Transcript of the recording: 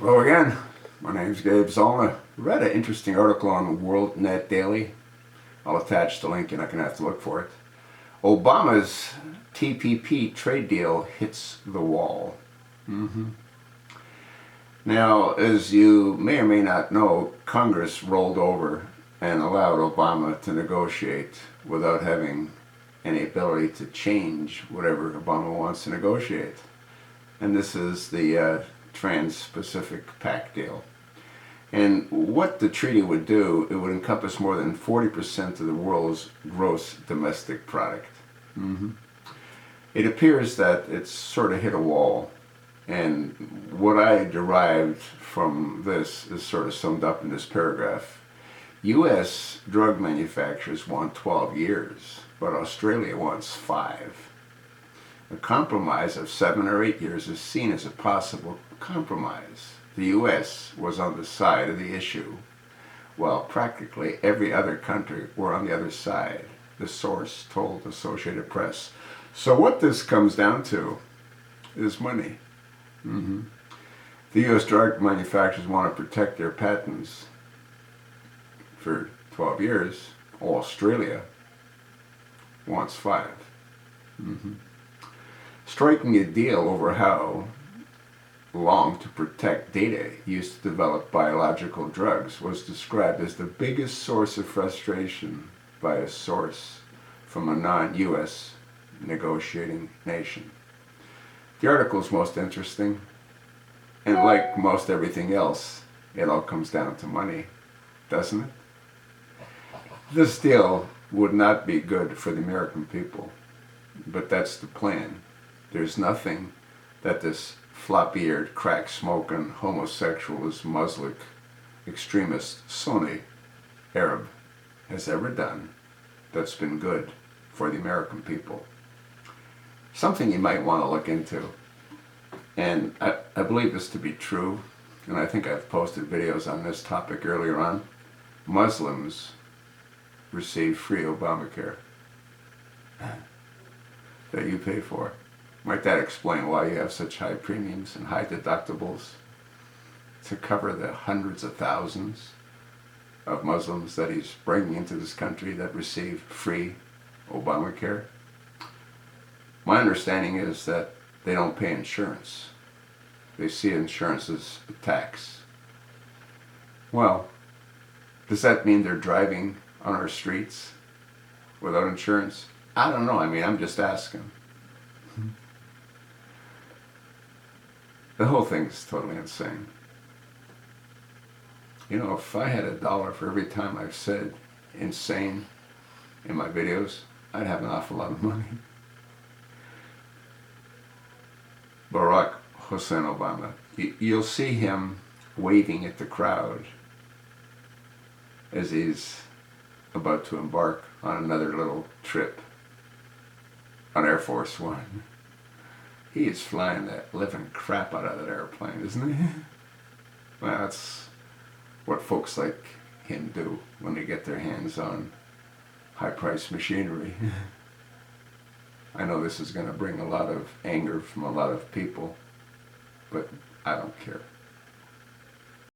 Hello again, my name's Gabe Zollner. Read an interesting article on WorldNet Daily. I'll attach the link and I can have to look for it. Obama's TPP trade deal hits the wall. Now, as you may or may not know, Congress rolled over and allowed Obama to negotiate without having any ability to change whatever Obama wants to negotiate. And this is the Trans-Pacific Pact deal. And what the treaty would do, it would encompass more than 40% of the world's gross domestic product. It appears that it's sort of hit a wall. And what I derived from this is sort of summed up in this paragraph. U.S. drug manufacturers want 12 years, but Australia wants 5. A compromise of 7 or 8 years is seen as a possible compromise. The U.S. was on the side of the issue, while practically every other country were on the other side, the source told Associated Press. So what this comes down to is money. The U.S. drug manufacturers want to protect their patents for 12 years. Australia wants 5. Striking a deal over how long to protect data used to develop biological drugs was described as the biggest source of frustration by a source from a non-U.S. negotiating nation. The article is most interesting, and like most everything else, it all comes down to money, doesn't it? This deal would not be good for the American people, but that's the plan. There's nothing that this floppy-eared, crack-smoking, homosexualist, Muslim, extremist, Sunni Arab has ever done that's been good for the American people. Something you might want to look into. And I believe this to be true, and I think I've posted videos on this topic earlier on. Muslims receive free Obamacare that you pay for. Might that explain why you have such high premiums and high deductibles to cover the hundreds of thousands of Muslims that he's bringing into this country that receive free Obamacare? My understanding is that they don't pay insurance. They see insurance as a tax. Well, does that mean they're driving on our streets without insurance? I don't know. I mean, I'm just asking. The whole thing is totally insane. You know, if I had $1 for every time I've said insane in my videos, I'd have an awful lot of money. Barack Hussein Obama. You'll see him waving at the crowd as he's about to embark on another little trip on Air Force One. He is flying that living crap out of that airplane, isn't he? Well, that's what folks like him do when they get their hands on high-priced machinery. I know this is going to bring a lot of anger from a lot of people, but I don't care.